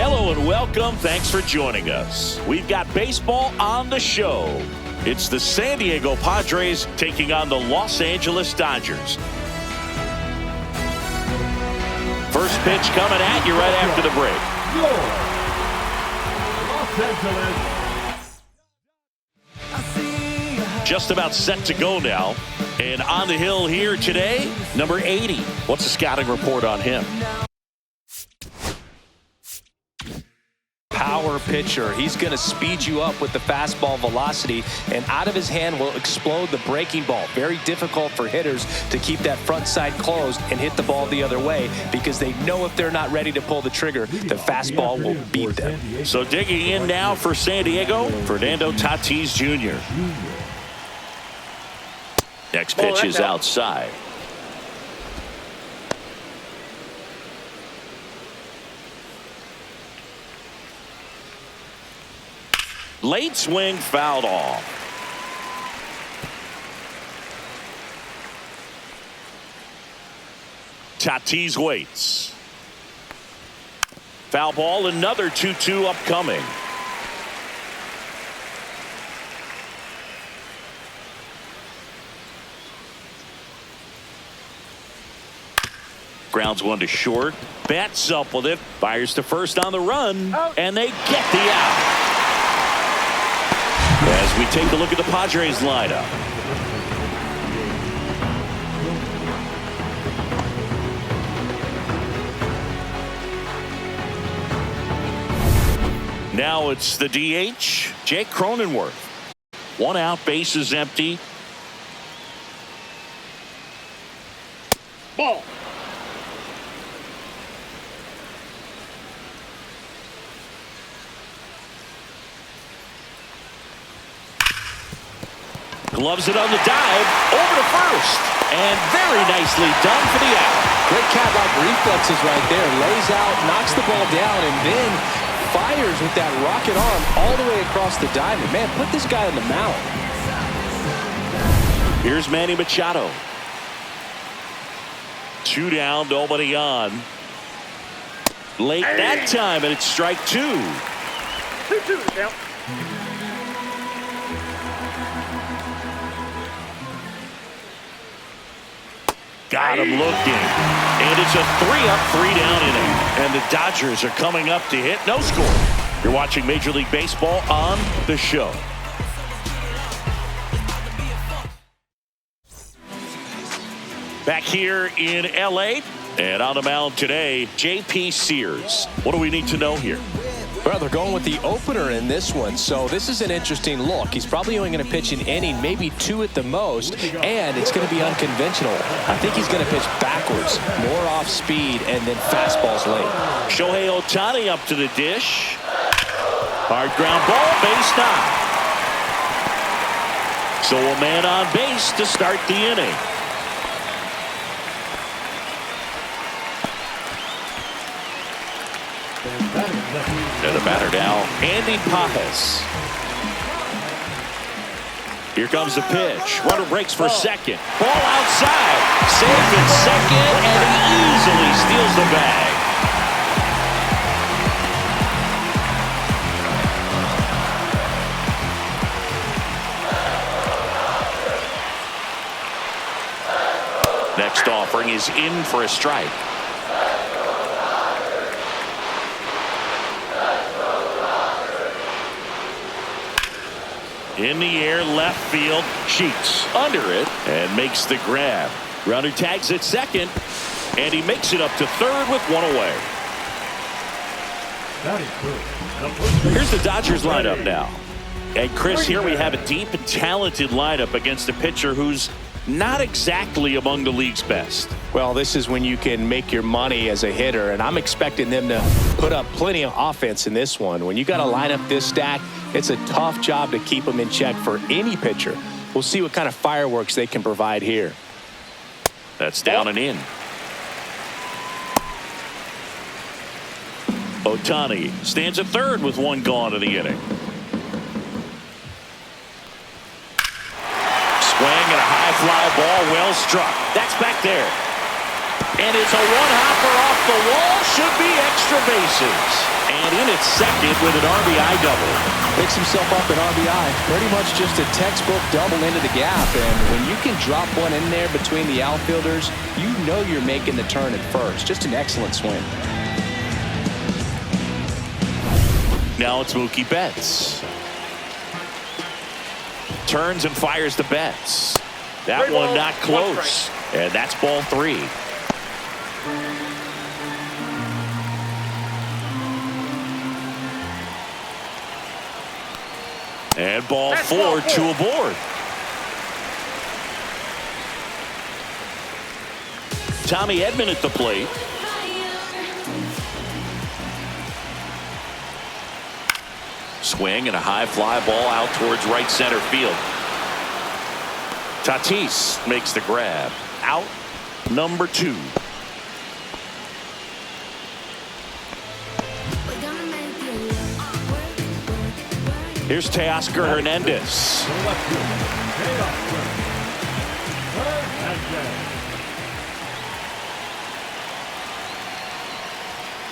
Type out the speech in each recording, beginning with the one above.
Hello and welcome. Thanks for joining us. We've got baseball on the show. It's the San Diego Padres taking on the Los Angeles Dodgers. First pitch coming at you right after the break. Los Angeles. Just about set to go now. And on the hill here today, number 80. What's the scouting report on him? Power pitcher. He's going to speed you up with the fastball velocity, and out of his hand will explode the breaking ball. Very difficult for hitters to keep that front side closed and hit the ball the other way, because they know if they're not ready to pull the trigger, the fastball will beat them. So digging in now for San Diego, Fernando Tatis Jr. Next pitch is outside. Late swing, fouled off. Tatis waits. Foul ball, another 2-2 upcoming. Grounds one to short. Bats up with it. Fires to first on the run. And they get the out. As we take a look at the Padres lineup. Now it's the DH, Jake Cronenworth. One out, bases empty. Ball. Gloves it on the dive, over to first, and very nicely done for the out. Great cat-like reflexes right there. Lays out, knocks the ball down, and then fires with that rocket arm all the way across the diamond. Man, put this guy on the mound. Here's Manny Machado. 2 down, nobody on. Late that time, and it's strike 2. 2-2 now. Got him looking. And it's a 3-up, 3-down inning. And the Dodgers are coming up to hit no score. You're watching Major League Baseball on the show. Back here in L.A. and on the mound today, J.P. Sears. What do we need to know here? Well, they're going with the opener in this one, so this is an interesting look. He's probably only going to pitch an inning, maybe 2 at the most, and it's going to be unconventional. I think he's going to pitch backwards, more off speed, and then fastballs late. Shohei Ohtani up to the dish. Hard ground ball, base knock. So a man on base to start the inning. And the batter now, Andy Pajas. Here comes the pitch. Runner breaks for second. Ball outside. Safe at second, and he easily steals the bag. Next offering is in for a strike. In the air, left field. Sheets under it and makes the grab. Runner tags at second, and he makes it up to third with 1 away. Here's the Dodgers lineup now. And Chris, here we have a deep and talented lineup against a pitcher who's not exactly among the league's best. Well, this is when you can make your money as a hitter, and I'm expecting them to put up plenty of offense in this one. When you got a lineup this stacked, it's a tough job to keep them in check for any pitcher. We'll see what kind of fireworks they can provide here. That's down and in. Ohtani stands at third with 1 gone in the inning. Swing and a high fly ball, well struck. That's back there. And it's a one-hopper off the wall. Should be extra bases. And in at second with an RBI double. Picks himself up an RBI. Pretty much just a textbook double into the gap. And when you can drop one in there between the outfielders, you know you're making the turn at first. Just an excellent swing. Now it's Mookie Betts. Turns and fires the Betts. That one not close. And that's ball 3. And ball 4, 2 aboard. Tommy Edman at the plate. Swing and a high fly ball out towards right center field. Tatis makes the grab. Out number 2. Here's Teoscar Hernandez.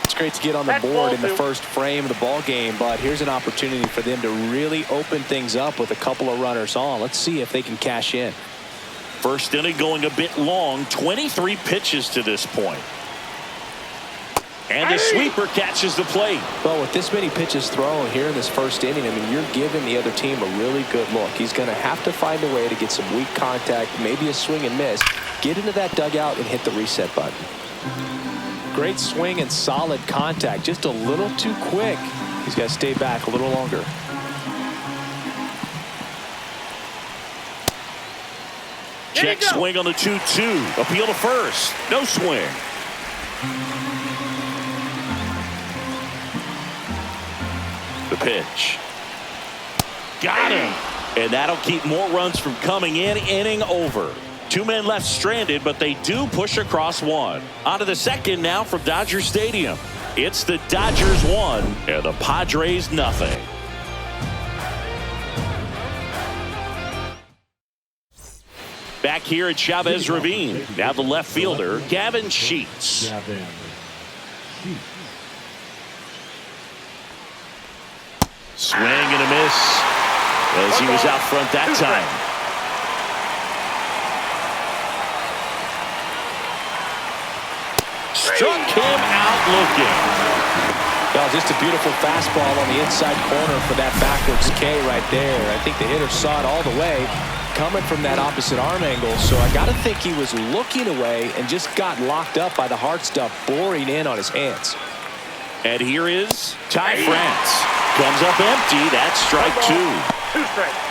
It's great to get on the board in the first frame of the ball game, but here's an opportunity for them to really open things up with a couple of runners on. Let's see if they can cash in. First inning going a bit long. 23 pitches to this point. And the sweeper catches the plate. Well, with this many pitches thrown here in this first inning, I mean, you're giving the other team a really good look. He's going to have to find a way to get some weak contact, maybe a swing and miss, get into that dugout and hit the reset button. Great swing and solid contact, just a little too quick. He's got to stay back a little longer. Check swing on the 2-2. Appeal to first. No swing. The pitch. Got him. And that'll keep more runs from coming in. Inning over. 2 men left stranded, but they do push across 1. On to the second now from Dodger Stadium. It's the Dodgers 1 and the Padres nothing. Back here at Chavez Ravine. Now the left fielder, Gavin Sheets. Swing and a miss as he was out front that time. Struck him out looking. Well, just a beautiful fastball on the inside corner for that backwards K right there. I think the hitter saw it all the way coming from that opposite arm angle, so I got to think he was looking away and just got locked up by the hard stuff boring in on his hands. And here is Ty France. Comes up empty. That's strike 2. 2 strikes.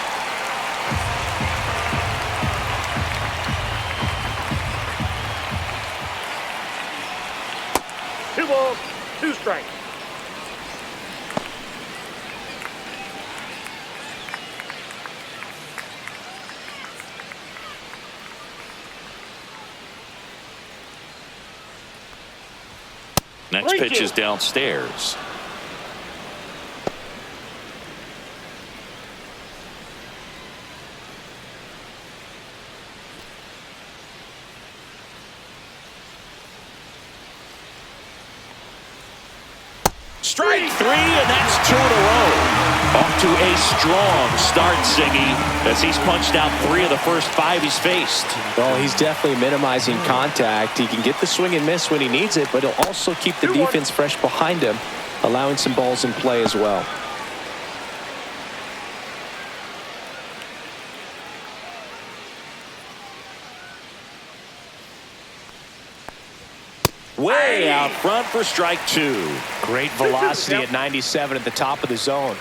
Two balls, 2 strikes. Next pitch is downstairs. Strike 3, and that's 2 in a row. Off to a strong start, Siggy, as he's punched out 3 of the first 5 he's faced. Well, he's definitely minimizing contact. He can get the swing and miss when he needs it, but he'll also keep the defense fresh behind him, allowing some balls in play as well. Way out front for strike 2. Great velocity at 97 at the top of the zone.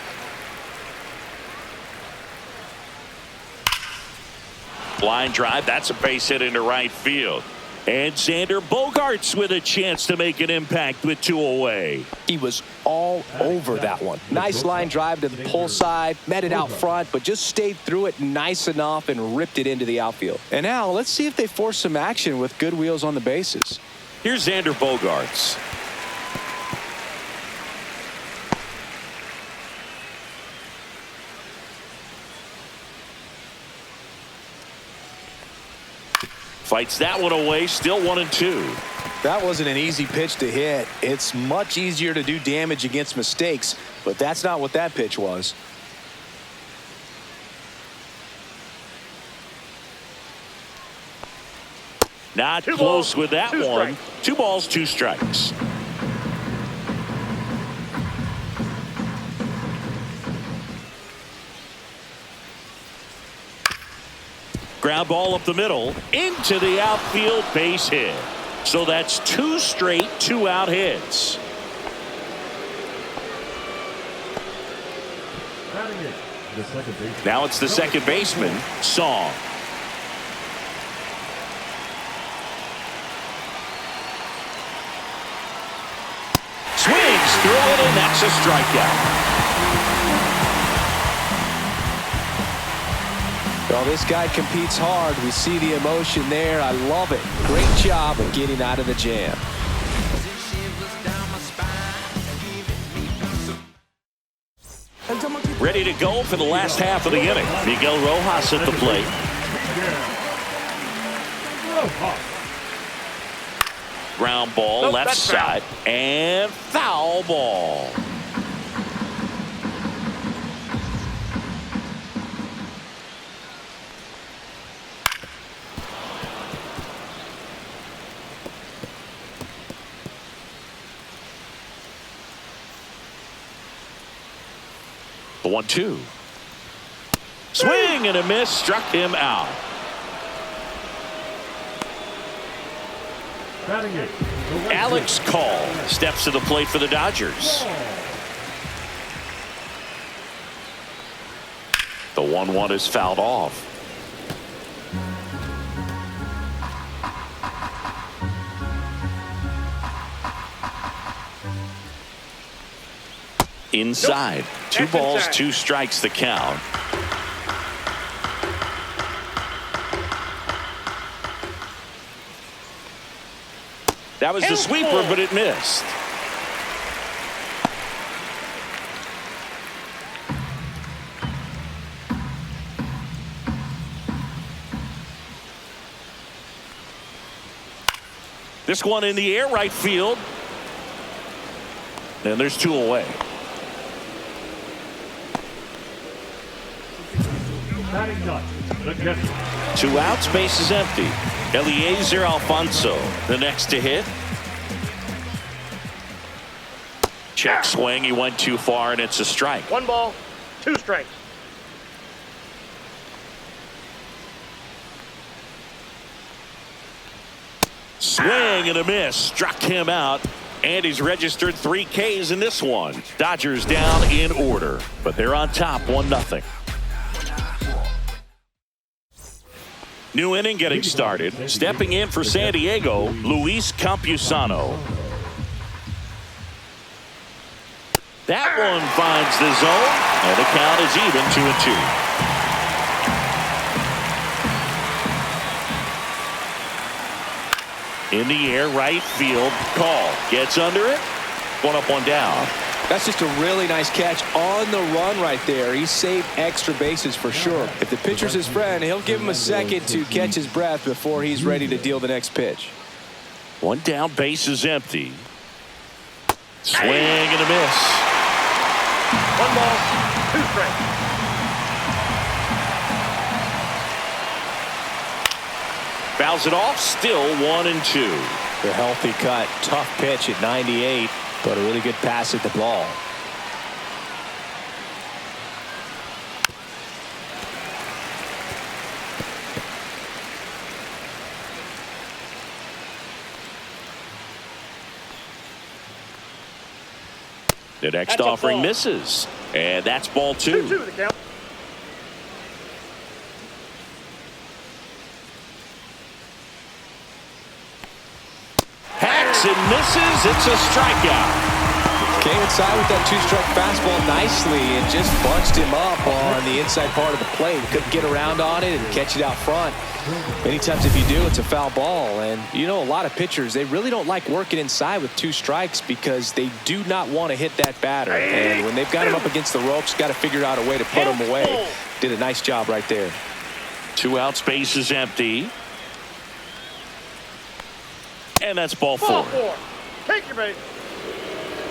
Line drive. That's a base hit into right field. And Xander Bogaerts with a chance to make an impact with 2 away. He was all over that one. Nice line drive to the pull side, met it out front, but just stayed through it nice enough and ripped it into the outfield. And now let's see if they force some action with good wheels on the bases. Here's Xander Bogaerts. Fights that one away, still 1-2. That wasn't an easy pitch to hit. It's much easier to do damage against mistakes, but that's not what that pitch was. Not close with that one. 2 balls, 2 strikes. Ground ball up the middle into the outfield, base hit. So that's 2 straight 2-out hits. Now it's the second baseman, Song. Swings through it, and that's a strikeout. Well, this guy competes hard. We see the emotion there. I love it. Great job of getting out of the jam. Ready to go for the last half of the inning. Miguel Rojas at the plate. Ground ball left side and foul ball. The 1-2. Swing and a miss, struck him out. Alex Call steps to the plate for the Dodgers. The 1-1 is fouled off. Inside. 2 balls, 2 strikes the count. That was the sweeper, but it missed. This one in the air, right field. And there's 2 away. Two outs, base is empty. Eliezer Alfonso, the next to hit. Check swing, he went too far, and it's a strike. 1 ball, 2 strikes. Swing and a miss, struck him out, and he's registered 3 Ks in this one. Dodgers down in order, but they're on top 1-0. New inning getting started. Stepping in for San Diego, Luis Campusano. That one finds the zone, and the count is even 2-2. In the air, right field. Call gets under it. 1 up, 1 down. That's just a really nice catch on the run right there. He saved extra bases for sure. If the pitcher's his friend, he'll give him a second to catch his breath before he's ready to deal the next pitch. 1 down, base is empty. Swing and a miss. 1 ball, 2 strikes. Fouls it off, still 1-2. The healthy cut, tough pitch at 98, but a really good pass at the ball. The next offering misses, and that's ball 2. 2-2 the count. Hacks and misses. It's a strikeout. Came inside with that 2-strike fastball nicely and just bunched him up on the inside part of the plate. Couldn't get around on it and catch it out front. Many times if you do, it's a foul ball. And you know, a lot of pitchers, they really don't like working inside with 2 strikes because they do not want to hit that batter. And when they've got him up against the ropes, got to figure out a way to put him away. Did a nice job right there. 2 outs, base is empty. And that's ball Ball 4. 4. Take your base.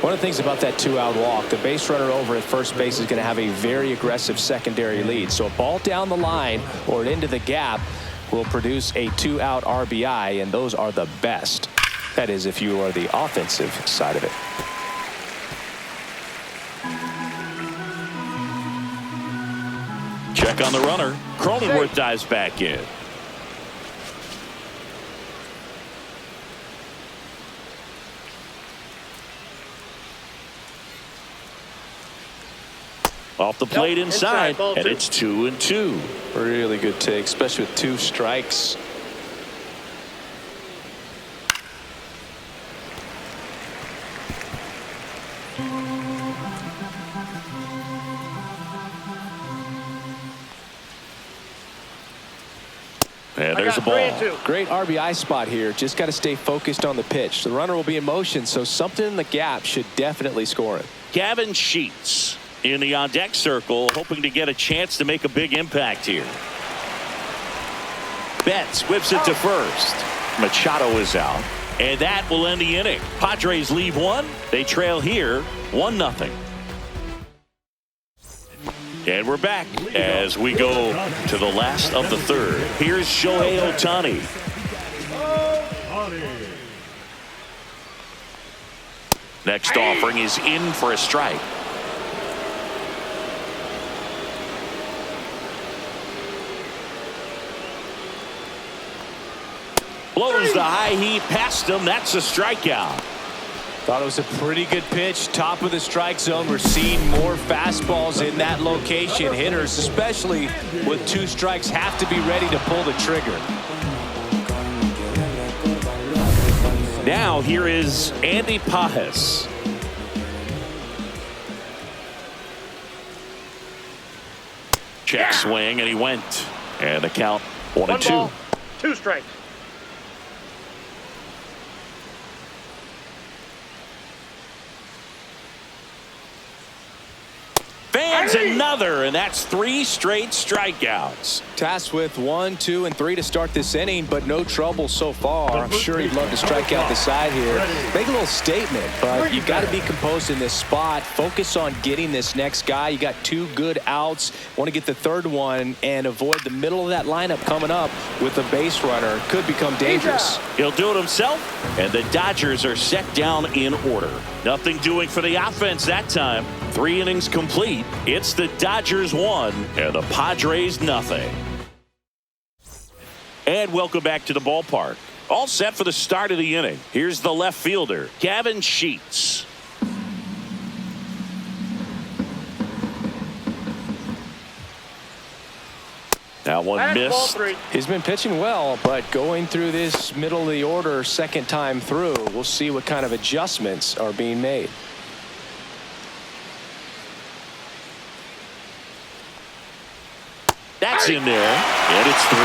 One of the things about that 2-out walk, the base runner over at first base is going to have a very aggressive secondary lead. So a ball down the line or into the gap will produce a 2-out RBI, and those are the best. That is, if you are the offensive side of it. Check on the runner. Cronenworth dives back in. Off the plate inside, ball and 2. it's 2-2. Really good take, especially with 2 strikes. And there's a got 3 and ball. 2. Great RBI spot here. Just got to stay focused on the pitch. The runner will be in motion, so something in the gap should definitely score it. Gavin Sheets in the on-deck circle, hoping to get a chance to make a big impact here. Betts whips it to first. Machado is out, and that will end the inning. Padres leave 1. They trail here 1-0. And we're back as we go to the last of the third. Here's Shohei Ohtani. Next offering is in for a strike. Blows the high heat past him. That's a strikeout. Thought it was a pretty good pitch. Top of the strike zone. We're seeing more fastballs in that location. Hitters, especially with 2 strikes, have to be ready to pull the trigger. Now here is Andy Pajes. Check swing, and he went. And the count 1-2. ball, 2 strikes. Fans another, and that's 3 straight strikeouts. Tasked with 1, 2, and 3 to start this inning, but no trouble so far. I'm sure he'd love to strike out the side here. Make a little statement, but you've got to be composed in this spot. Focus on getting this next guy. You got 2 good outs. Want to get the 3rd one and avoid the middle of that lineup coming up with a base runner. Could become dangerous. He'll do it himself, and the Dodgers are set down in order. Nothing doing for the offense that time. 3 innings complete. It's the Dodgers 1 and the Padres nothing. And welcome back to the ballpark. All set for the start of the inning. Here's the left fielder, Gavin Sheets. That one That's ball missed. 3. He's been pitching well, but going through this middle of the order second time through, we'll see what kind of adjustments are being made. That's in there, and it's 3-2.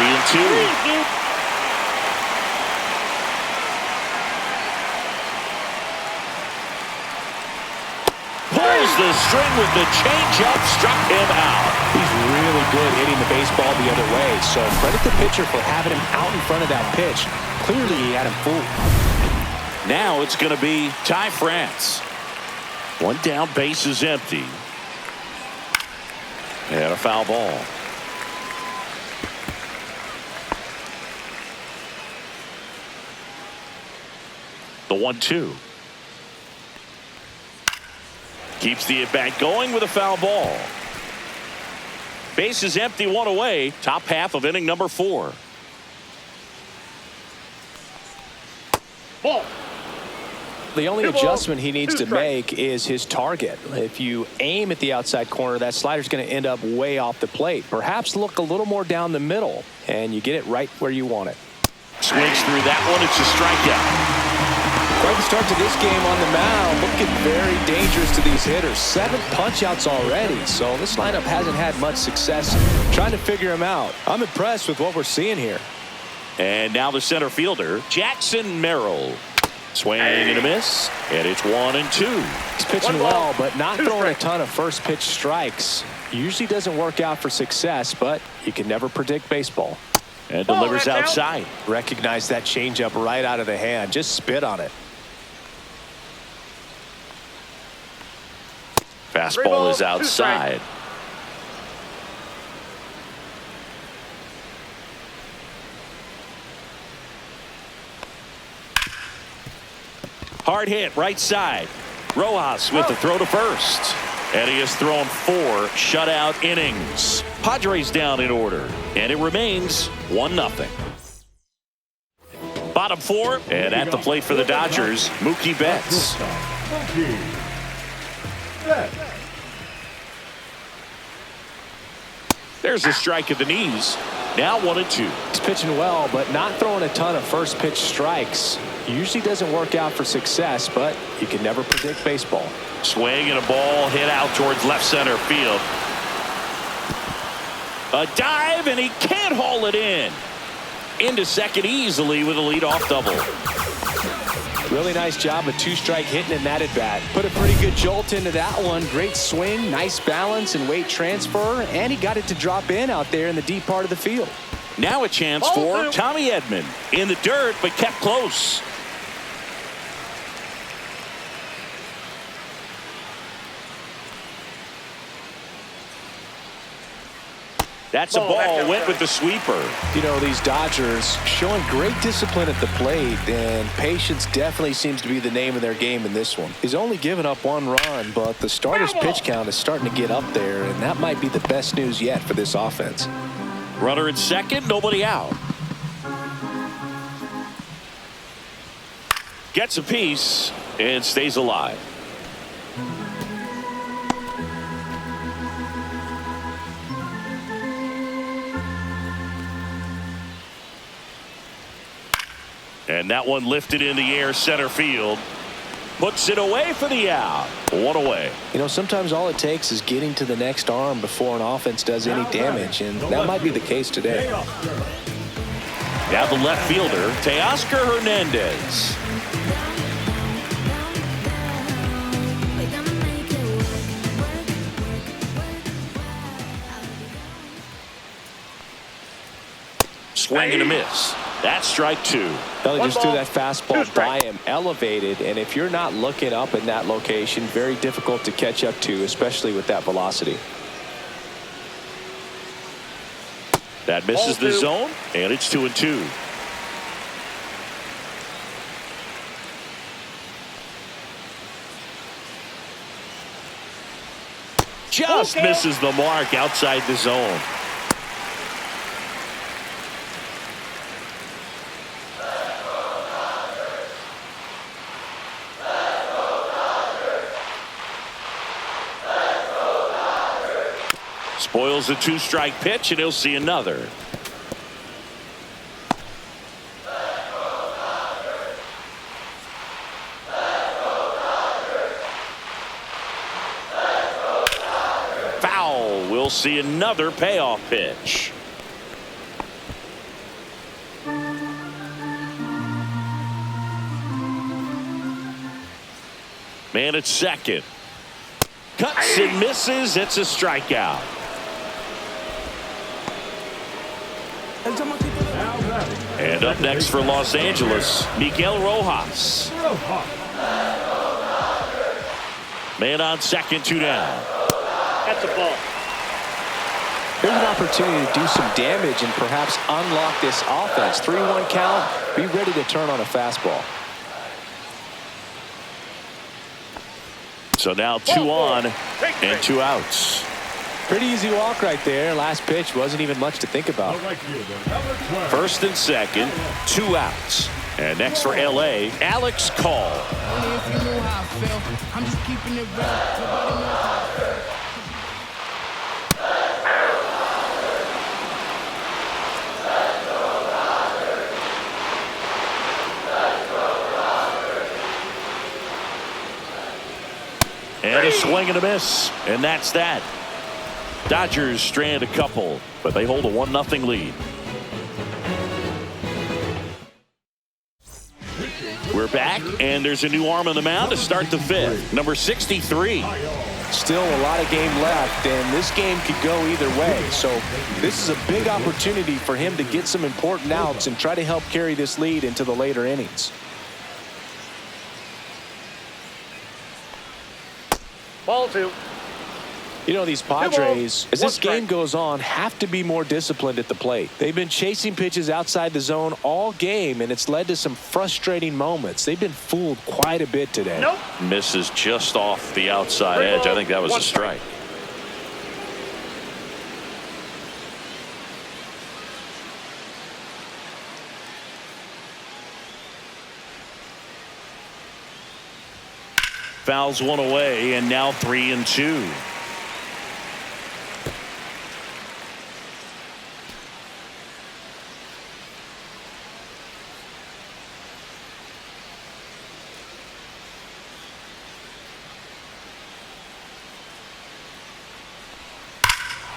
Pulls the string with the changeup, struck him out. He's really good hitting the baseball the other way, so credit the pitcher for having him out in front of that pitch. Clearly he had him fooled. Now it's going to be Ty France. 1 down, base is empty. And a foul ball. The 1-2. Keeps the at-bat going with a foul ball. Base is empty, 1 away. Top half of inning number 4. Ball. The only 2 balls, adjustment he needs 2 to strikes. make is his target. If you aim at the outside corner, that slider's going to end up way off the plate. Perhaps look a little more down the middle, and you get it right where you want it. Swings through that one. It's a strikeout. Quite the start to this game on the mound. Looking very dangerous to these hitters. 7 punch-outs already, so this lineup hasn't had much success trying to figure him out. I'm impressed with what we're seeing here. And now the center fielder, Jackson Merrill. Swing and a miss, and it's 1-2. He's pitching 1 ball, well, but not 2 throwing a strikes. ton of first pitch strikes. Usually doesn't work out for success, but you can never predict baseball. And Ball, delivers that's out. outside. Recognize that changeup right out of the hand. Just spit on it. Fastball is outside. Hard hit right side. Rojas with the throw to first. And he has thrown 4 shutout innings. Padres down in order. And it remains 1-0. Bottom 4. And at the plate for the Dodgers, Mookie Betts. There's a strike at the knees. Now 1-2. He's pitching well, but not throwing a ton of first pitch strikes. Usually doesn't work out for success, but you can never predict baseball. Swing and a ball hit out towards left center field. A dive, and he can't haul it in. Into second easily with a leadoff double. Really nice job of 2-strike hitting in that at bat. Put a pretty good jolt into that one. Great swing, nice balance and weight transfer, and he got it to drop in out there in the deep part of the field. Now a chance for Tommy Edman in the dirt, but kept close. That's a ball, went with the sweeper. You know, these Dodgers showing great discipline at the plate, and patience definitely seems to be the name of their game in this one. He's only given up 1 run, but the starter's pitch count is starting to get up there, and that might be the best news yet for this offense. Runner at second, nobody out. Gets a piece and stays alive. And that one lifted in the air center field. Puts it away for the out. 1 away. You know, sometimes all it takes is getting to the next arm before an offense does any damage, and that might be the case today. Now the left fielder, Teoscar Hernandez. Swing and a miss. That's strike 2. Belly just threw that fastball by him, elevated, and if you're not looking up in that location, very difficult to catch up to, especially with that velocity. That misses the zone, and it's 2-2. Just misses the mark outside the zone. Spoils a 2-strike pitch, and he'll see another. Foul. We'll see another payoff pitch. Man at second. Cuts and misses. It's a strikeout. And up next for Los Angeles, Miguel Rojas. Man on second, 2 down. That's a ball. Here's an opportunity to do some damage and perhaps unlock this offense. 3-1 count. Be ready to turn on a fastball. So now 2 on and 2 outs. Pretty easy walk right there. Last pitch wasn't even much to think about. First and second, 2 outs. And next for LA, Alex Call. And a swing and a miss. And that's that. Dodgers strand a couple, but they hold a 1-0 lead. We're back, and there's a new arm on the mound to start the 5th. Number 63. Still a lot of game left, and this game could go either way. So this is a big opportunity for him to get some important outs and try to help carry this lead into the later innings. Ball 2. You know, these Padres, as this game goes on, have to be more disciplined at the plate. They've been chasing pitches outside the zone all game, and it's led to some frustrating moments. They've been fooled quite a bit today. Nope. Misses just off the outside edge. I think that was a strike. Fouls one away, and now 3-2.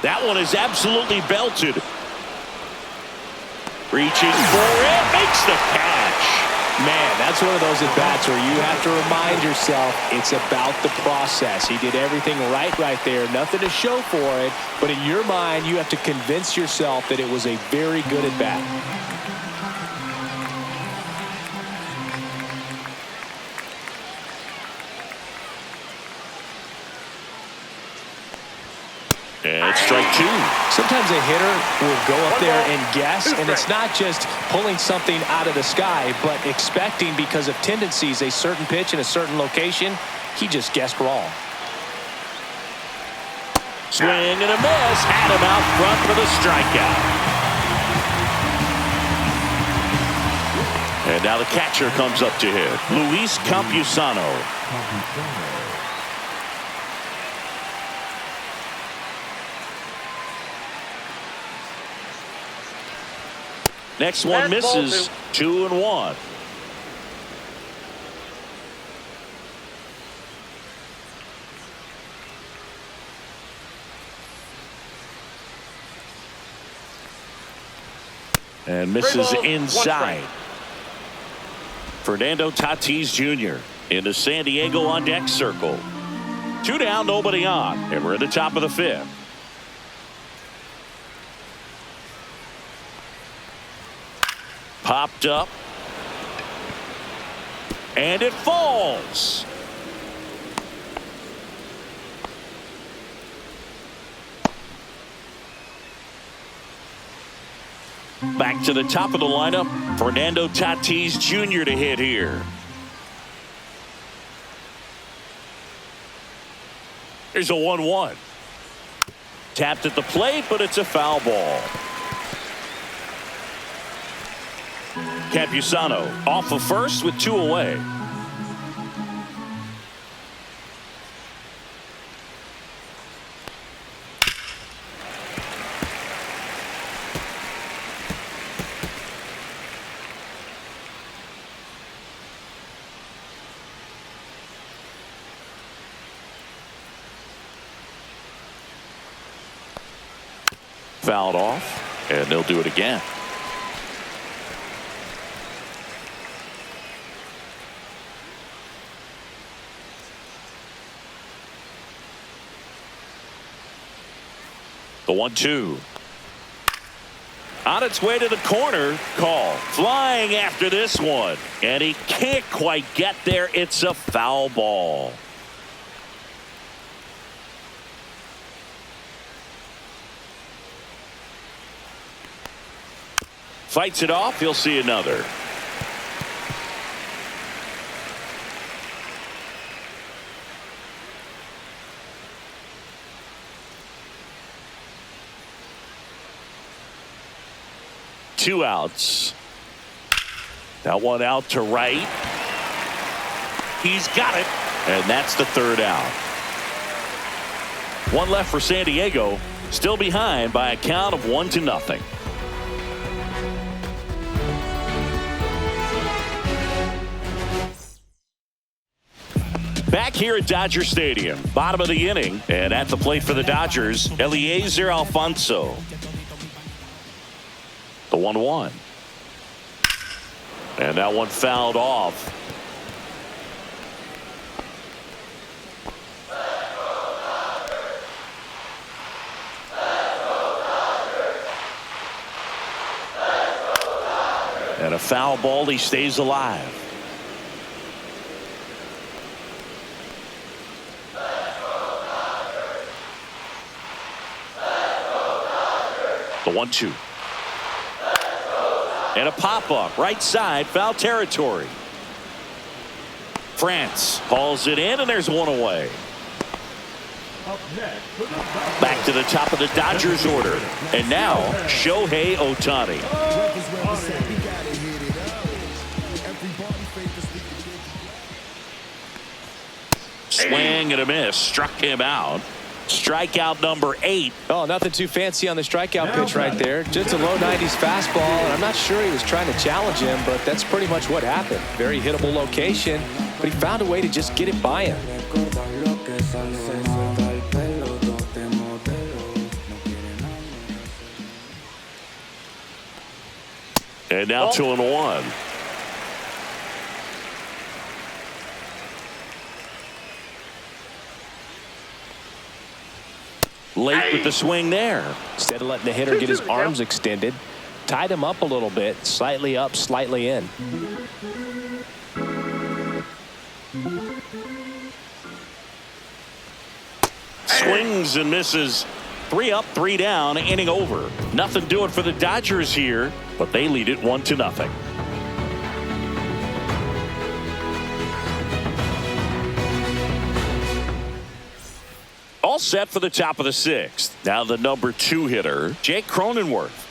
That one is absolutely belted. Reaching for it, makes the catch. Man, that's one of those at-bats where you have to remind yourself it's about the process. He did everything right there. Nothing to show for it, but in your mind, you have to convince yourself that it was a very good at-bat. And it's strike 2. Sometimes a hitter will go up there and guess, and it's not just pulling something out of the sky, but expecting because of tendencies a certain pitch in a certain location. He just guessed wrong. Swing and a miss. Had him out front for the strikeout. And now the catcher comes up to hit. Luis Campusano. Next one misses. 2-1. And misses inside. Fernando Tatis Jr. into San Diego on deck circle. 2 down, nobody on, and we're at the top of the 5th. Popped up. And it falls. Back to the top of the lineup. Fernando Tatis Jr. to hit here. Here's a 1-1. Tapped at the plate, but it's a foul ball. Campusano off of first with 2 away. Fouled off, and they'll do it again. The 1-2. On its way to the corner. Call. Flying after this one. And he can't quite get there. It's a foul ball. Fights it off. He'll see another. Two outs. That one out to right. He's got it. And that's the 3rd out. One left for San Diego. Still behind by a count of 1-0. Back here at Dodger Stadium. Bottom of the inning. And at the plate for the Dodgers, Eliezer Alfonso. The 1-1. And that one fouled off. And a foul ball, he stays alive. The 1-2. And a pop-up right side, foul territory. France hauls it in, and there's one away. Back to the top of the Dodgers order. And now, Shohei Ohtani. Swing and a miss. Struck him out. Strikeout number 8. Oh, nothing too fancy on the strikeout pitch right there. Just a low 90s fastball. And I'm not sure he was trying to challenge him, but that's pretty much what happened. Very hittable location, but he found a way to just get it by him. And now 2-1. Late with the swing there. Instead of letting the hitter get his arms extended, tied him up a little bit, slightly up, slightly in. Swings and misses. 3 up, 3 down, inning over. Nothing doing for the Dodgers here, but they lead it 1-0. All set for the top of the 6th. Now the number 2 hitter, Jake Cronenworth.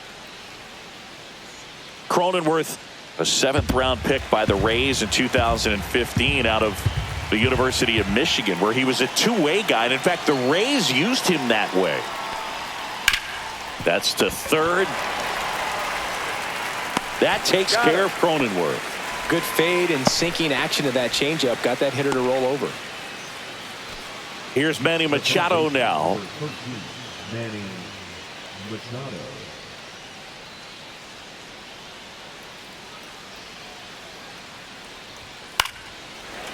Cronenworth, a 7th-round pick by the Rays in 2015 out of the University of Michigan, where he was a two-way guy. And in fact, the Rays used him that way. That's to third. That takes care of Cronenworth. Good fade and sinking action of that changeup got that hitter to roll over. Here's Manny Machado now. Manny Machado.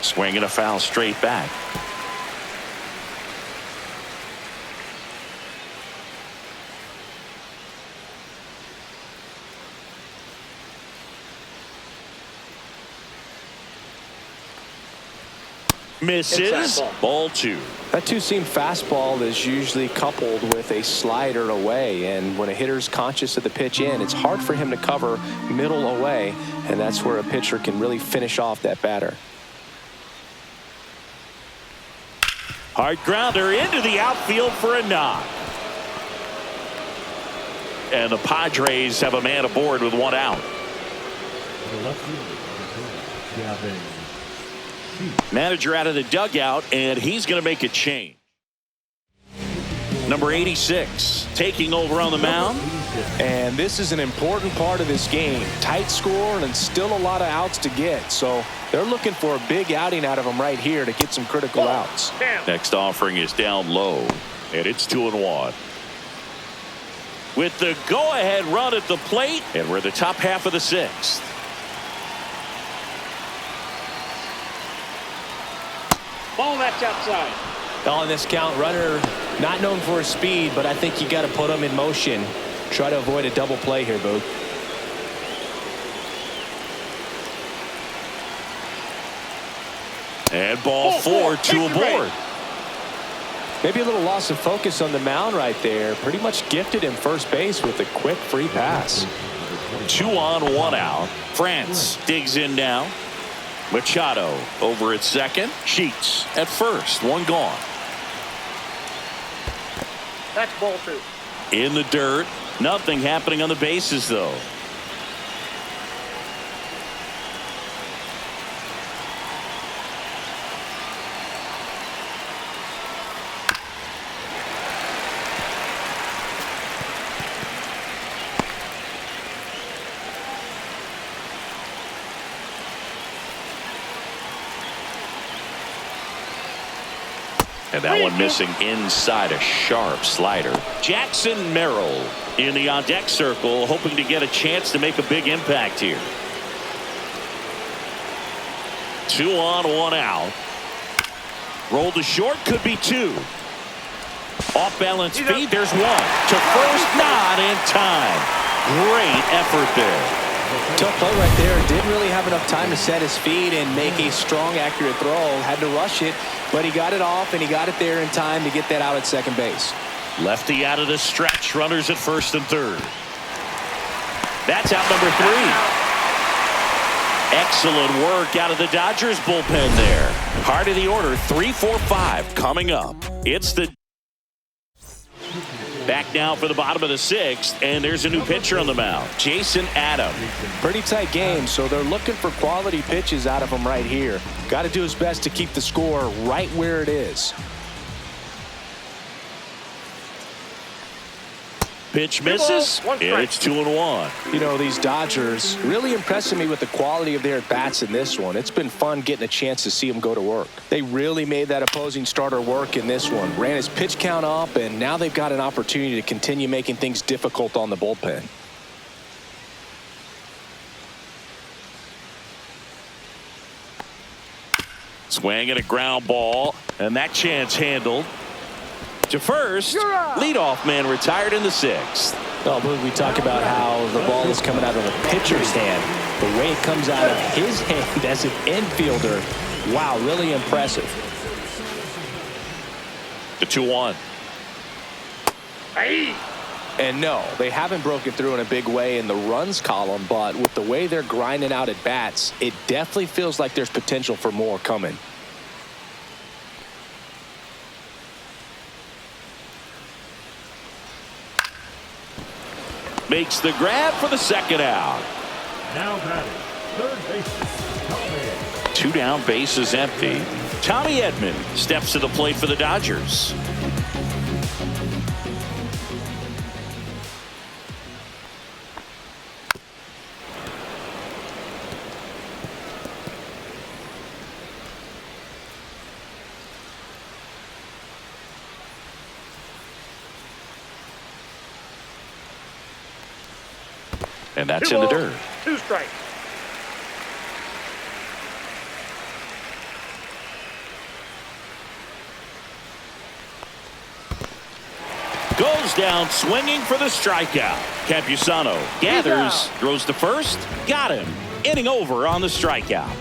Swinging a foul straight back. Misses. Ball 2. That two-seam fastball is usually coupled with a slider away, and when a hitter's conscious of the pitch in, it's hard for him to cover middle away, and that's where a pitcher can really finish off that batter. Hard grounder into the outfield for a knock. And the Padres have a man aboard with 1 out. Manager out of the dugout, and he's going to make a change. Number 86 taking over on the mound. And this is an important part of this game. Tight score and still a lot of outs to get. So they're looking for a big outing out of them right here to get some critical outs. Next offering is down low, and it's 2-1. With the go-ahead run at the plate, and we're the top half of the 6th. Ball that's outside. On this count, runner not known for his speed, but I think you got to put him in motion. Try to avoid a double play here, Boo. And ball 4, 2 aboard. Maybe a little loss of focus on the mound right there. Pretty much gifted him first base with a quick free pass. 2 on, 1 out. France digs in now. Machado over at second. Sheets at first. 1 gone. That's ball 2. In the dirt. Nothing happening on the bases, though. And that one missing inside, a sharp slider. Jackson Merrill in the on-deck circle, hoping to get a chance to make a big impact here. 2 on, 1 out. Roll to short, could be 2. Off-balance feed, there's 1. To first, not in time. Great effort there. Tough play right there. Didn't really have enough time to set his feet and make a strong, accurate throw. Had to rush it, but he got it off, and he got it there in time to get that out at second base. Lefty out of the stretch. Runners at first and third. That's out number 3. Excellent work out of the Dodgers bullpen there. Heart of the order, 3, 4, 5 coming up. It's the back now for the bottom of the 6th, and there's a new pitcher on the mound, Jason Adam. Pretty tight game, so they're looking for quality pitches out of him right here. Got to do his best to keep the score right where it is. Pitch misses, and it's 2-1. You know, these Dodgers really impressing me with the quality of their at-bats in this one. It's been fun getting a chance to see them go to work. They really made that opposing starter work in this one. Ran his pitch count up, and now they've got an opportunity to continue making things difficult on the bullpen. Swing and a ground ball, and that chance handled. To first, leadoff man retired in the 6th. Well, we talk about how the ball is coming out of the pitcher's hand. The way it comes out of his hand as an infielder, wow, really impressive. The 2-1. And no, they haven't broken through in a big way in the runs column, but with the way they're grinding out at bats, it definitely feels like there's potential for more coming. Makes the grab for the second out. Now batting, third baseman, 2 down, bases empty. Tommy Edman steps to the plate for the Dodgers. And that's in the dirt. 2 strikes. Goes down swinging for the strikeout. Campusano gathers, throws to first, got him. Inning over on the strikeout.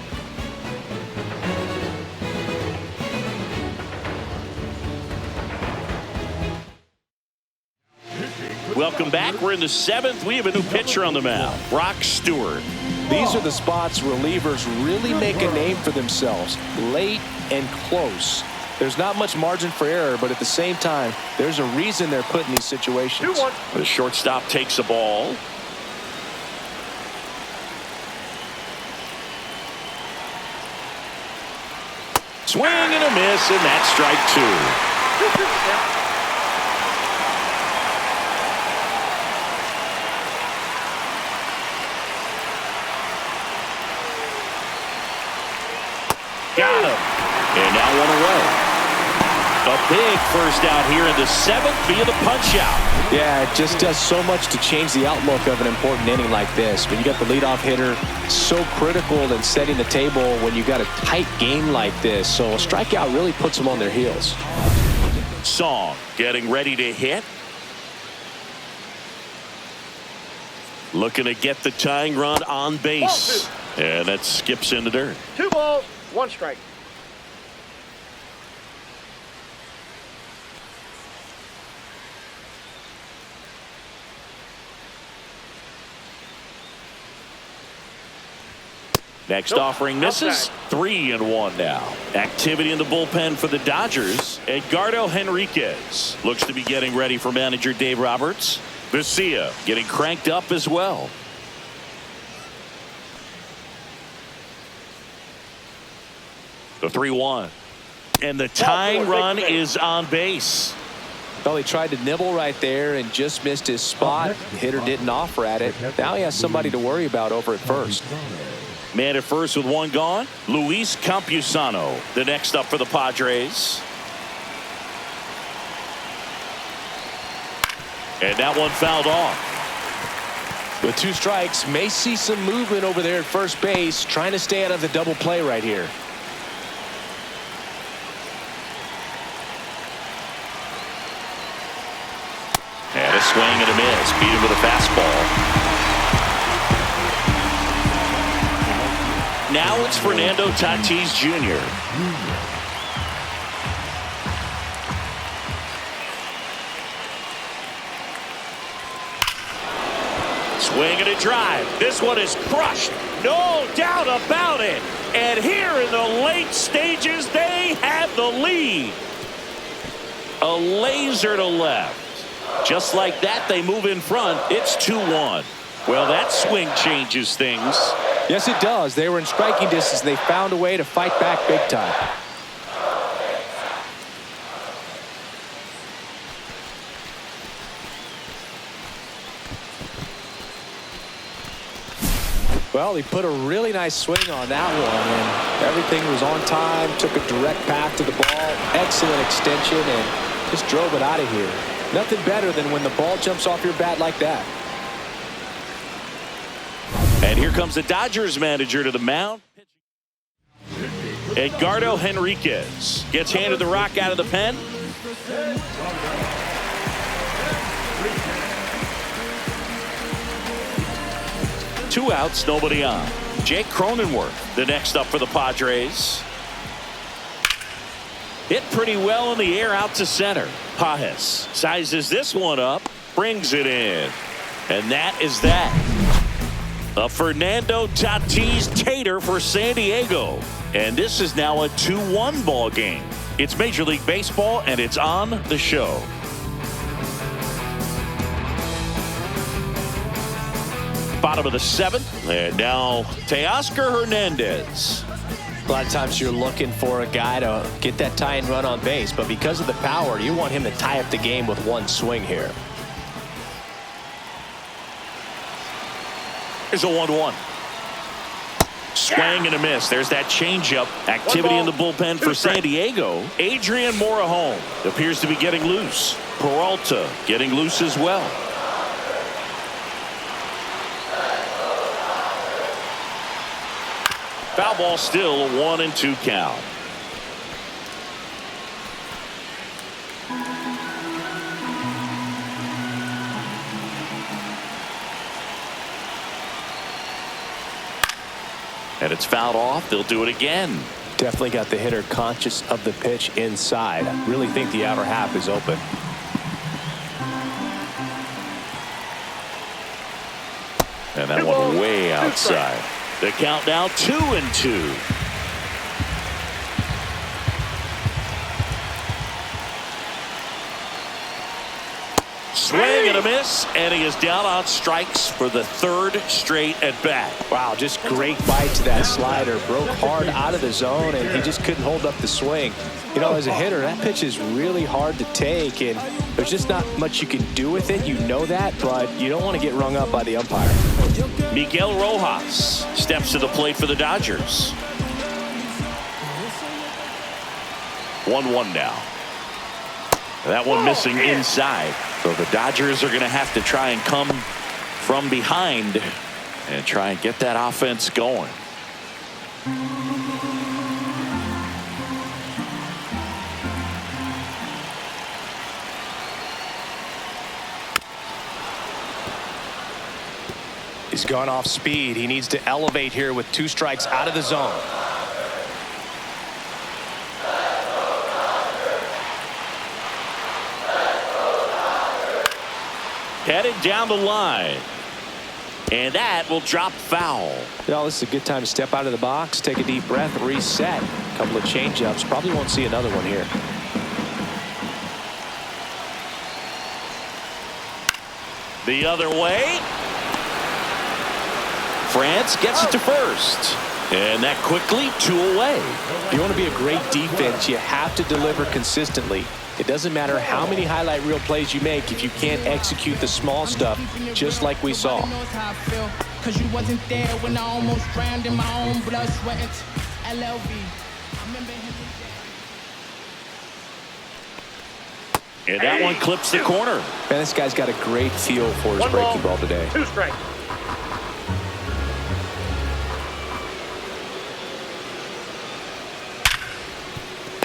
Welcome back. We're in the 7th. We have a new pitcher on the mound, Brock Stewart. These are the spots relievers really make a name for themselves, late and close. There's not much margin for error, but at the same time, there's a reason they're put in these situations. 2-1. The shortstop takes a ball. Swing and a miss, and that's strike 2. Got him. And now 1 away. A big first out here in the 7th via the punch out. Yeah, it just does so much to change the outlook of an important inning like this. When you got the leadoff hitter, so critical in setting the table when you got a tight game like this. So a strikeout really puts them on their heels. Song getting ready to hit. Looking to get the tying run on base. And that skips in the dirt. 2 balls, 1 strike. Next offering misses. 3-1 now. Activity in the bullpen for the Dodgers. Edgardo Henriquez looks to be getting ready for manager Dave Roberts. Vesia getting cranked up as well. The 3-1. And the tying run is on base. Well, he tried to nibble right there and just missed his spot. The hitter didn't offer at it. Now he has somebody to worry about over at first. Man at first with 1 gone. Luis Campusano, the next up for the Padres. And that one fouled off. With 2 strikes, may see some movement over there at first base, trying to stay out of the double play right here. And a swing and a miss. Beat him with a fastball. Now it's Fernando Tatis Jr. Swing and a drive. This one is crushed. No doubt about it. And here in the late stages, they have the lead. A laser to left. Just like that, they move in front. It's 2-1. Well, that swing changes things. Yes, it does. They were in striking distance. They found a way to fight back big time. Well, he put a really nice swing on that one, and everything was on time, took a direct path to the ball, excellent extension, and just drove it out of here. Nothing better than when the ball jumps off your bat like that. And here comes the Dodgers manager to the mound. Edgardo Henriquez gets handed the rock out of the pen. Two outs, nobody on. Jake Cronenworth, the next up for the Padres. Hit pretty well in the air out to center. Pajes sizes this one up, brings it in. And that is that. A Fernando Tatis tater for San Diego. And this is now a 2-1 ball game. It's Major League Baseball, and it's on the show. Bottom of the seventh, and now Teoscar Hernandez. A lot of times you're looking for a guy to get that tying run on base, but because of the power, you want him to tie up the game with one swing here. Here's a 1-1. Swing and a miss. There's that changeup. Activity in the bullpen for San Diego. Adrian Morejon appears to be getting loose. Peralta getting loose as well. Foul ball, still a 1-2 count. And it's fouled off. They'll do it again. Definitely got the hitter conscious of the pitch inside. Really think the outer half is open. And that one way outside. The count now 2-2. Swing and a miss, and he is down on strikes for the third straight at bat. Wow, just great bite to that slider. Broke hard out of the zone, and he just couldn't hold up the swing. You know, as a hitter, that pitch is really hard to take, and there's just not much you can do with it. You know that, but you don't want to get rung up by the umpire. Miguel Rojas steps to the plate for the Dodgers. 1-1 now. That one missing inside. So the Dodgers are going to have to try and come from behind and try and get that offense going. He's gone off speed. He needs to elevate here with 2 strikes out of the zone. Headed down the line. And that will drop foul. You know, this is a good time to step out of the box, take a deep breath, reset. A couple of change-ups. Probably won't see another one here. The other way. France gets it to first. And that quickly 2 away. If you want to be a great defense, you have to deliver consistently. It doesn't matter how many highlight reel plays you make if you can't execute the small stuff, just like we saw. Cause you wasn't there when I almost drowned in my own blood, sweat, MLB. And that one clips the corner. Man, this guy's got a great feel for his breaking ball today. 2 strikes.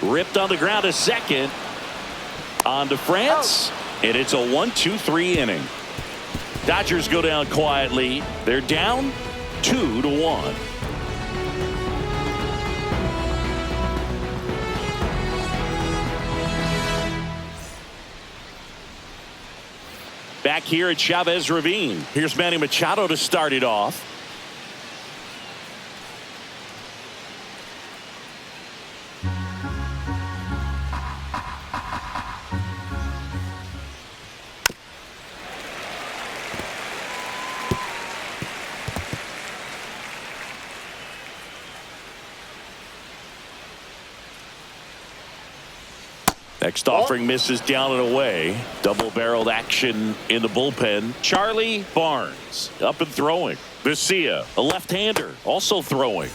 Ripped on the ground a second. On to France, and it's a 1-2-3 inning. Dodgers go down quietly. They're down 2-1. back here at Chavez Ravine. Here's Manny Machado to start it off. Next offering misses down and away. Double-barreled action in the bullpen. Charlie Barnes up and throwing. Garcia, a left-hander, also throwing.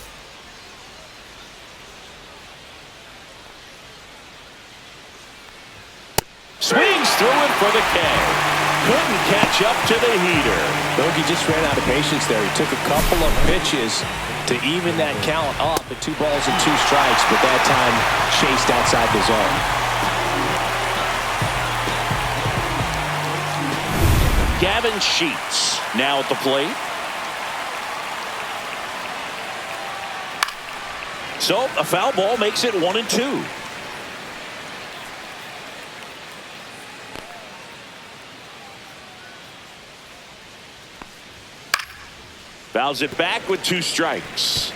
Swings through it for the K. Couldn't catch up to the heater. Bogey just ran out of patience there. He took a couple of pitches to even that count up at 2 balls and 2 strikes, but that time chased outside the zone. Gavin Sheets now at the plate. So a foul ball makes it 1-2. Fouls it back with 2 strikes.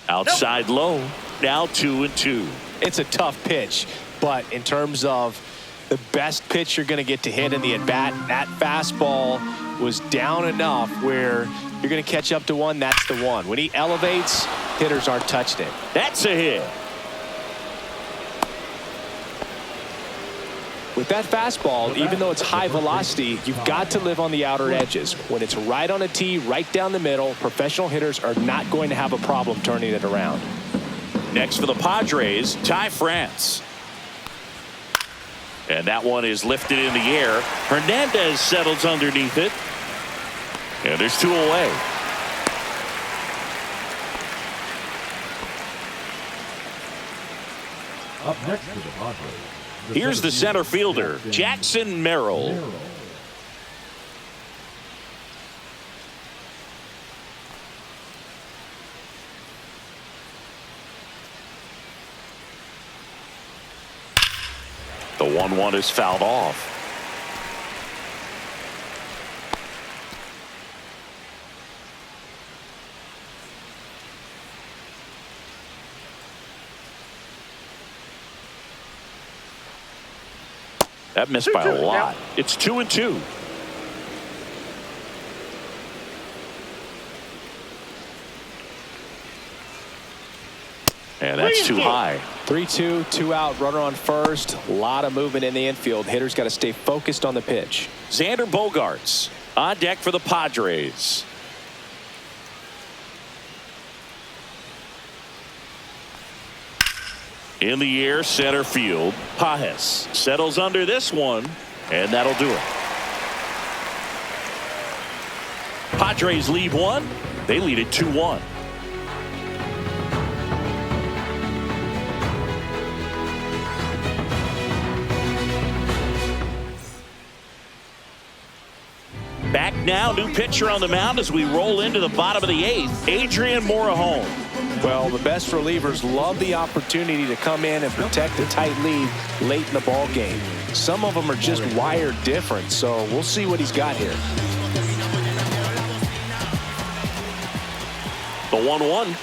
Outside low. Now 2-2. It's a tough pitch, but in terms of the best pitch you're going to get to hit in the at-bat, that fastball was down enough where you're going to catch up to one. That's the one. When he elevates, hitters aren't touching it. That's a hit. With that fastball, even though it's high velocity, you've got to live on the outer edges. When it's right on a tee, right down the middle, professional hitters are not going to have a problem turning it around. Next for the Padres, Ty France. And that one is lifted in the air. Hernandez settles underneath it. And there's 2 away. Up next to the Padres. Here's the center fielder, Jackson Merrill. The 1-1 is fouled off. That missed by a lot. It's 2-2. And that's too high. 3-2, 2 out, runner on first. A lot of movement in the infield. Hitters got to stay focused on the pitch. Xander Bogaerts on deck for the Padres. In the air, center field. Pajes settles under this one, and that'll do it. Padres lead 1. They lead it 2-1. Back now, new pitcher on the mound as we roll into the bottom of the 8th. Adrian Morejon. Well, the best relievers love the opportunity to come in and protect a tight lead late in the ball game. Some of them are just wired different, so we'll see what he's got here. The 1-1.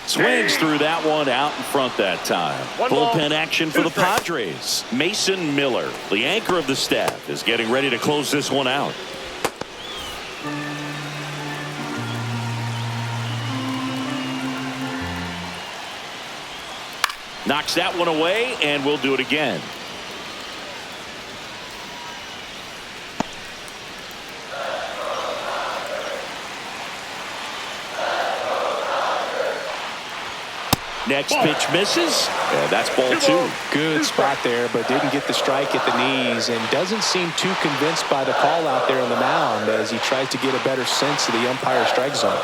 Swings through that one out in front that time. Bullpen action for the Padres. Mason Miller, the anchor of the staff, is getting ready to close this one out. Knocks that one away, and we'll do it again. Next pitch misses, and that's ball 2. Good spot there, but didn't get the strike at the knees, and doesn't seem too convinced by the call out there on the mound as he tries to get a better sense of the umpire strike zone.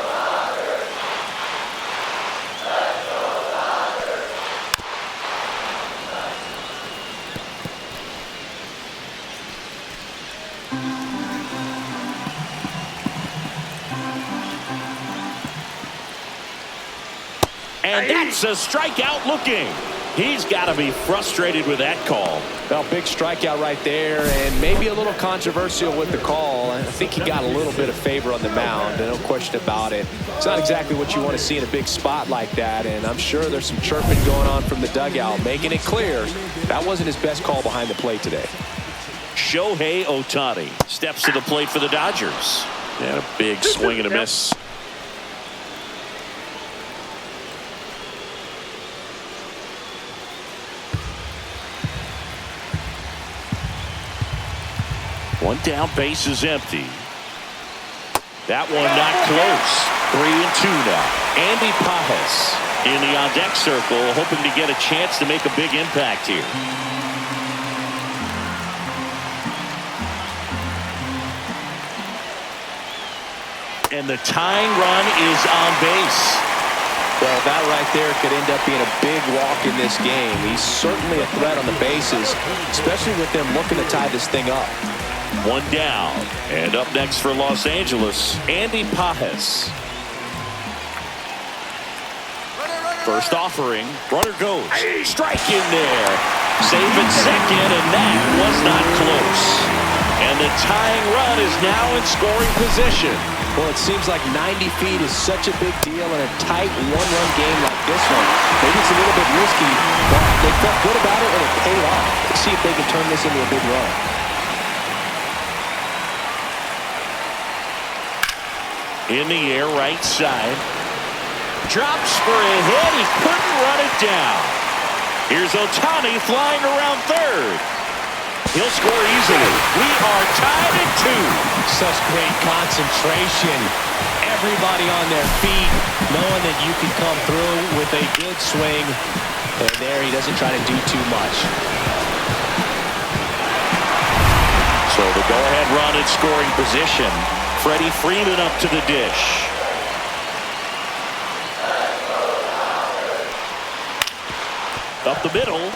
And that's a strikeout looking. He's got to be frustrated with that call. Well, big strikeout right there, and maybe a little controversial with the call. I think he got a little bit of favor on the mound, no question about it. It's not exactly what you want to see in a big spot like that, and I'm sure there's some chirping going on from the dugout, making it clear that wasn't his best call behind the plate today. Shohei Ohtani steps to the plate for the Dodgers. And a big swing and a miss. One down, base is empty. That one not close. 3-2 now. Andy Pajes in the on-deck circle, hoping to get a chance to make a big impact here. And the tying run is on base. Well, that right there could end up being a big walk in this game. He's certainly a threat on the bases, especially with them looking to tie this thing up. One down. And up next for Los Angeles, Andy Pajes. First offering. Runner goes. Strike in there. Save at second, and that was not close. And the tying run is now in scoring position. Well, it seems like 90 feet is such a big deal in a tight one-run game like this one. Maybe it's a little bit risky, but they felt good about it, and it paid off. Let's see if they can turn this into a big run. In the air, right side. Drops for a hit. He couldn't run it down. Here's Ohtani flying around third. He'll score easily. We are tied at 2. Such great concentration. Everybody on their feet, knowing that you can come through with a good swing. And there, he doesn't try to do too much. So the go-ahead run in scoring position. Freddie Freeman up to the dish. Up the middle.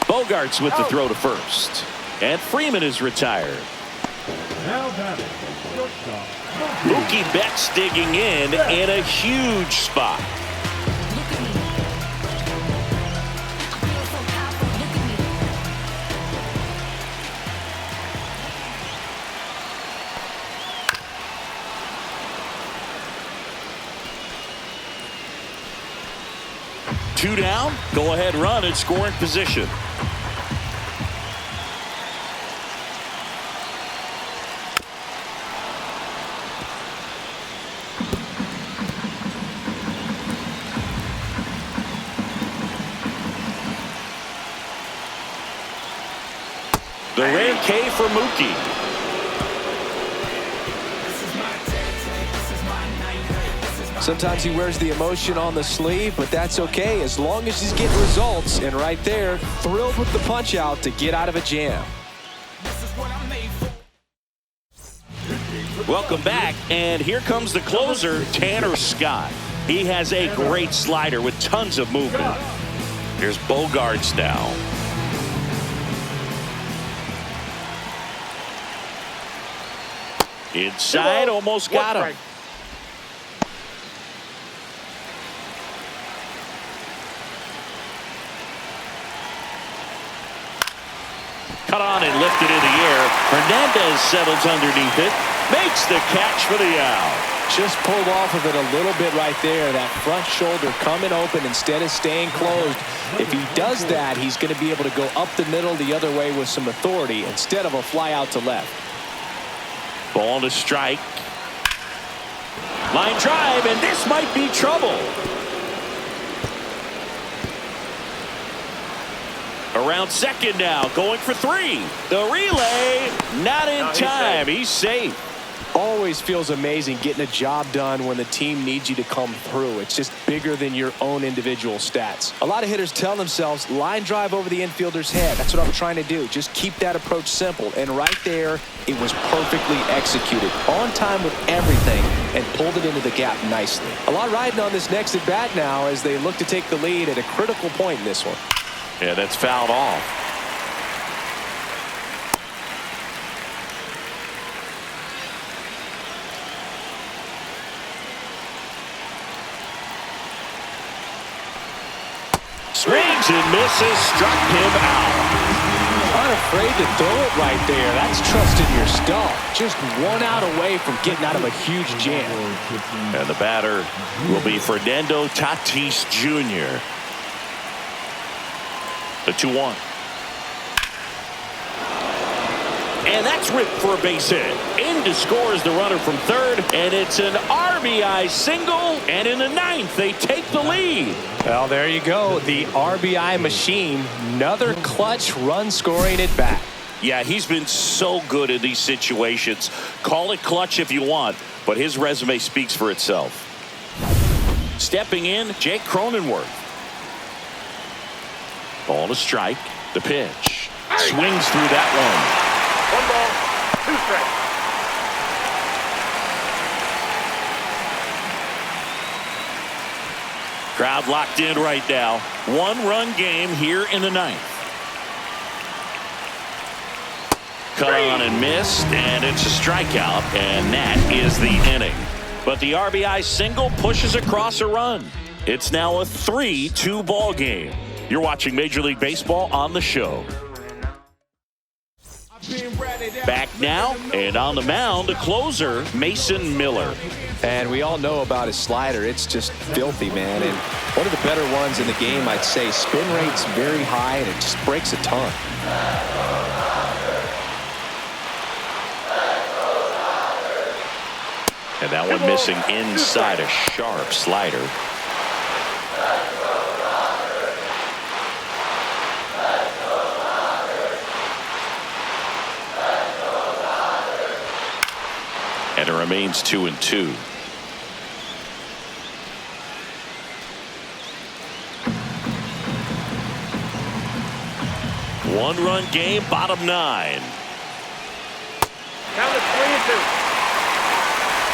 Bogarts with the throw to first. And Freeman is retired. Now batting, shortstop, Mookie Betts digging in a huge spot. Two down, go ahead run in scoring position. The rare K for Mookie. Sometimes he wears the emotion on the sleeve, but that's okay as long as he's getting results. And right there, thrilled with the punch out to get out of a jam. Welcome back, and here comes the closer, Tanner Scott. He has a great slider with tons of movement. Here's Bogarts now. Inside, almost got him. Cut on and lifted in the air. Hernandez settles underneath it. Makes the catch for the out. Just pulled off of it a little bit right there. That front shoulder coming open instead of staying closed. If he does that, he's going to be able to go up the middle the other way with some authority instead of a fly out to left. Ball to strike. Line drive, and this might be trouble. Around second now, going for 3. The relay, not in time. He's safe. Always feels amazing getting a job done when the team needs you to come through. It's just bigger than your own individual stats. A lot of hitters tell themselves, line drive over the infielder's head. That's what I'm trying to do. Just keep that approach simple. And right there, it was perfectly executed. On time with everything and pulled it into the gap nicely. A lot riding on this next at bat now as they look to take the lead at a critical point in this one. Yeah, that's fouled off. swings and misses, struck him out. Unafraid to throw it right there. That's trusting your stuff. Just 1 out away from getting out of a huge jam. And the batter will be Fernando Tatis Jr. The 2-1. And that's ripped for a base hit. In to score is the runner from third, and it's an RBI single, and in the 9th, they take the lead. Well, there you go. The RBI machine. Another clutch run scoring at bat. Yeah, he's been so good in these situations. Call it clutch if you want, but his resume speaks for itself. Stepping in, Jake Cronenworth. Ball to strike. The pitch. Swings through that one. 1 ball, 2 strikes. Crowd locked in right now. 1-run game here in the 9th. Cut on and missed, and it's a strikeout, and that is the inning. But the RBI single pushes across a run. It's now a 3-2 ball game. You're watching Major League Baseball on the show. Back now, and on the mound, the closer, Mason Miller. And we all know about his slider. It's just filthy, man. And one of the better ones in the game, I'd say. Spin rate's very high, and it just breaks a ton. And that one missing inside, a sharp slider. And it remains 2-2. One-run game, bottom 9. Count is 3-2.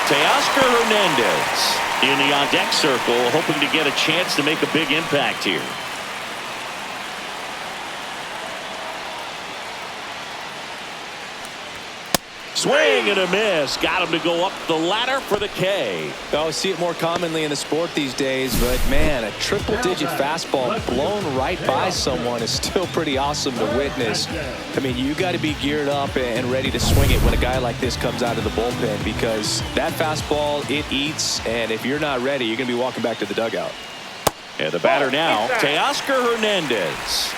Teoscar Hernandez in the on-deck circle, hoping to get a chance to make a big impact here. Swing and a miss. Got him to go up the ladder for the K. I see it more commonly in the sport these days, but man, a triple-digit fastball blown right by someone is still pretty awesome to witness. I mean, you got to be geared up and ready to swing it when a guy like this comes out of the bullpen, because that fastball, it eats, and if you're not ready, you're going to be walking back to the dugout. And the batter now, Teoscar Hernandez.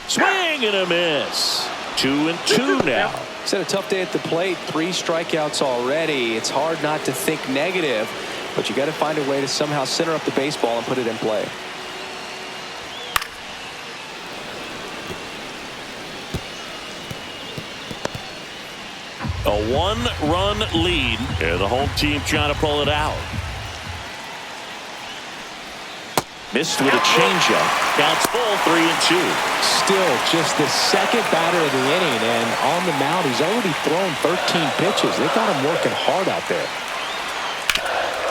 Swing and a miss. 2-2 now. He's had a tough day at the plate. 3 strikeouts already. It's hard not to think negative, but you got to find a way to somehow center up the baseball and put it in play. A 1-run lead, and the home team trying to pull it out. Missed with a changeup. Counts full, 3-2. Still just the second batter of the inning, and on the mound, he's already thrown 13 pitches. They got him working hard out there.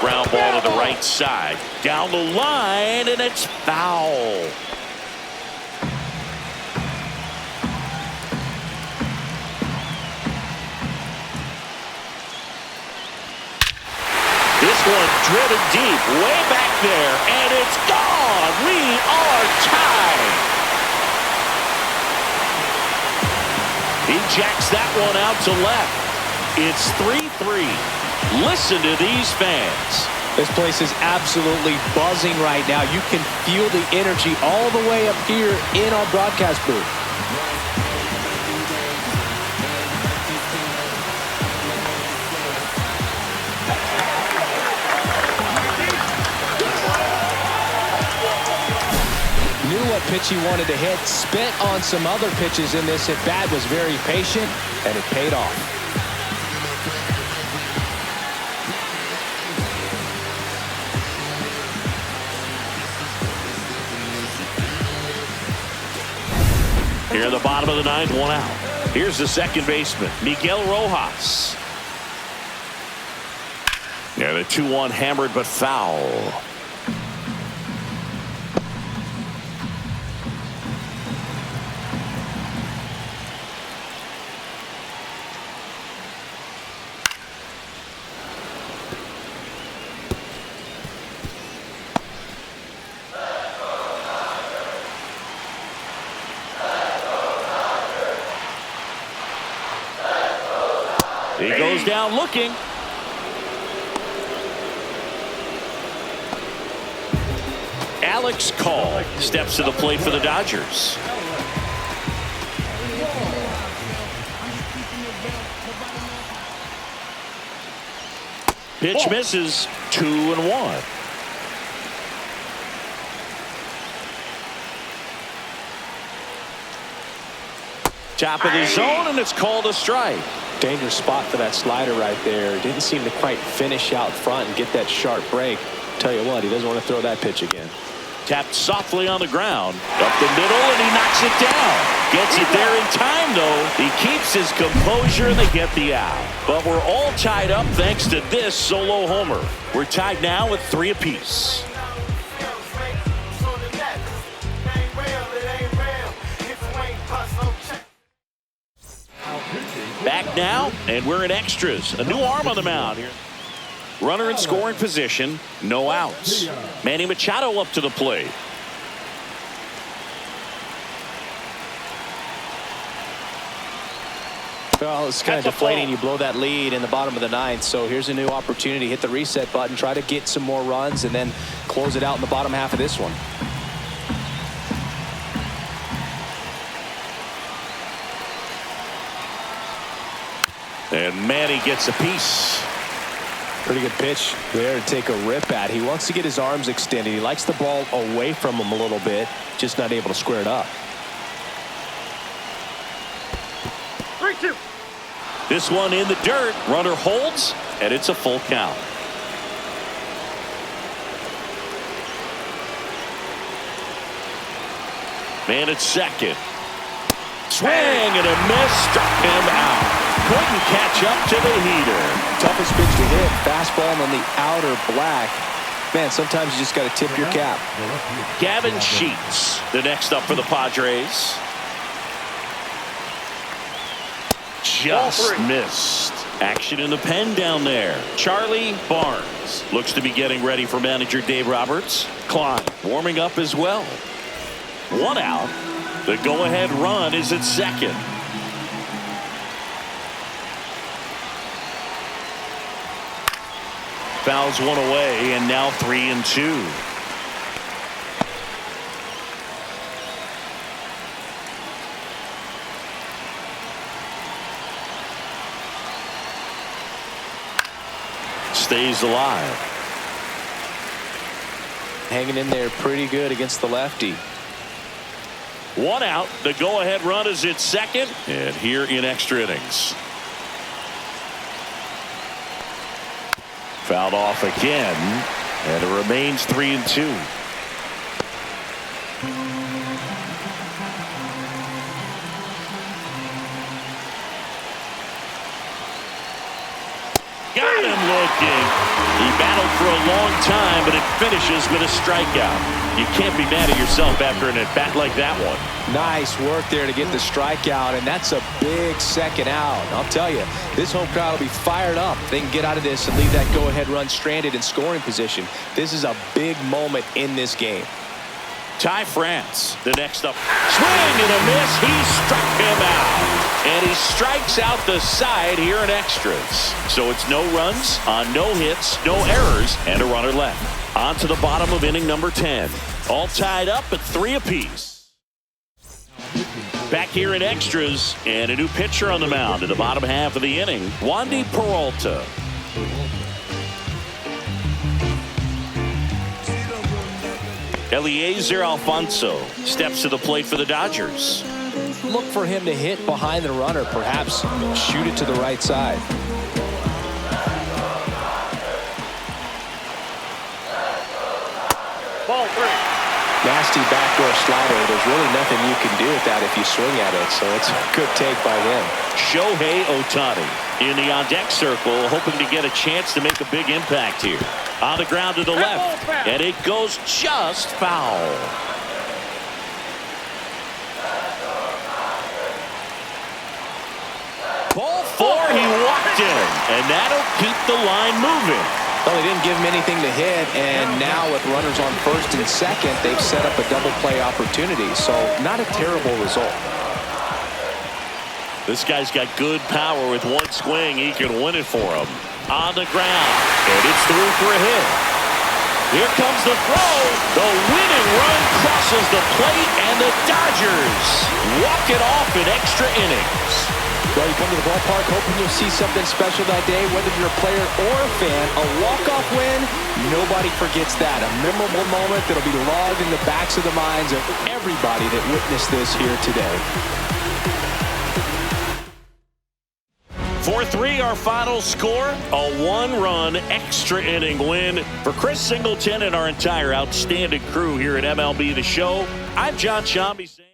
Ground ball to the right side. Down the line, and it's foul. This one driven deep, way back there, and it's gone. We are tied. He jacks that one out to left. It's 3-3. Listen to these fans. This place is absolutely buzzing right now. You can feel the energy all the way up here in our broadcast booth. What pitch he wanted to hit, spent on some other pitches in this at bat, was very patient, and it paid off. Here in the bottom of the 9th, 1 out. Here's the second baseman, Miguel Rojas. Yeah, the 2-1 hammered but foul. He goes down looking. Alex Call steps to the plate for the Dodgers. Pitch misses. 2-1. Top of the zone, and it's called a strike. Dangerous spot for that slider right there. Didn't seem to quite finish out front and get that sharp break. Tell you what, he doesn't want to throw that pitch again. Tapped softly on the ground. Up the middle, and he knocks it down. Gets it there in time, though. He keeps his composure, and they get the out. But we're all tied up thanks to this solo homer. We're tied now with 3 apiece. Back now, and we're in extras. A new arm on the mound here. Runner in scoring position, no outs. Manny Machado up to the plate. Well, it's kind of deflating. You blow that lead in the bottom of the 9th. So here's a new opportunity. Hit the reset button, try to get some more runs, and then close it out in the bottom half of this one. And Manny gets a piece. Pretty good pitch there to take a rip at. He wants to get his arms extended. He likes the ball away from him a little bit, just not able to square it up. 3-2. This one in the dirt. Runner holds, and it's a full count. Man at second. Swing and a miss. Struck him out. Couldn't catch up to the heater. Toughest pitch to hit. Fastball on the outer black. Man, sometimes you just got to tip your cap. Gavin Sheets, the next up for the Padres. Just missed. Action in the pen down there. Charlie Barnes looks to be getting ready for manager Dave Roberts. Klein warming up as well. 1 out. The go-ahead run is at second. Fouls one away, and now 3-2. Stays alive. Hanging in there pretty good against the lefty. 1 out. The go-ahead run is at second, and here in extra innings. Fouled off again, and it remains 3-2. Got him looking. He battled for a long time, but it finishes with a strikeout. You can't be mad at yourself after an at-bat like that one. Nice work there to get the strikeout, and that's a big second out. I'll tell you, this home crowd will be fired up. They can get out of this and leave that go-ahead run stranded in scoring position. This is a big moment in this game. Ty France, the next up. Swing and a miss. He struck him out. And he strikes out the side here in extras. So it's no runs on no hits, no errors, and a runner left. On to the bottom of inning number 10. All tied up at 3 apiece. Back here in extras, and a new pitcher on the mound in the bottom half of the inning, Wandy Peralta. Eliezer Alfonso steps to the plate for the Dodgers. Look for him to hit behind the runner, perhaps shoot it to the right side. Ball 3. Nasty backdoor slider. There's really nothing you can do with that if you swing at it, so it's a good take by him. Shohei Ohtani in the on-deck circle, hoping to get a chance to make a big impact here. On the ground to the left, and it goes just foul. Ball 4, he walked in, and that'll keep the line moving. Well, they didn't give him anything to hit, and now with runners on first and second, they've set up a double play opportunity, so not a terrible result. This guy's got good power. With one swing, he can win it for him. On the ground, and it's through for a hit. Here comes the throw. The winning run crosses the plate, and the Dodgers walk it off in extra innings. Well, you come to the ballpark hoping you'll see something special that day, whether you're a player or a fan. A walk-off win, nobody forgets that. A memorable moment that'll be logged in the backs of the minds of everybody that witnessed this here today. 4-3 our final score. A one-run extra inning win for Chris Singleton and our entire outstanding crew here at MLB The Show. I'm John Shambi saying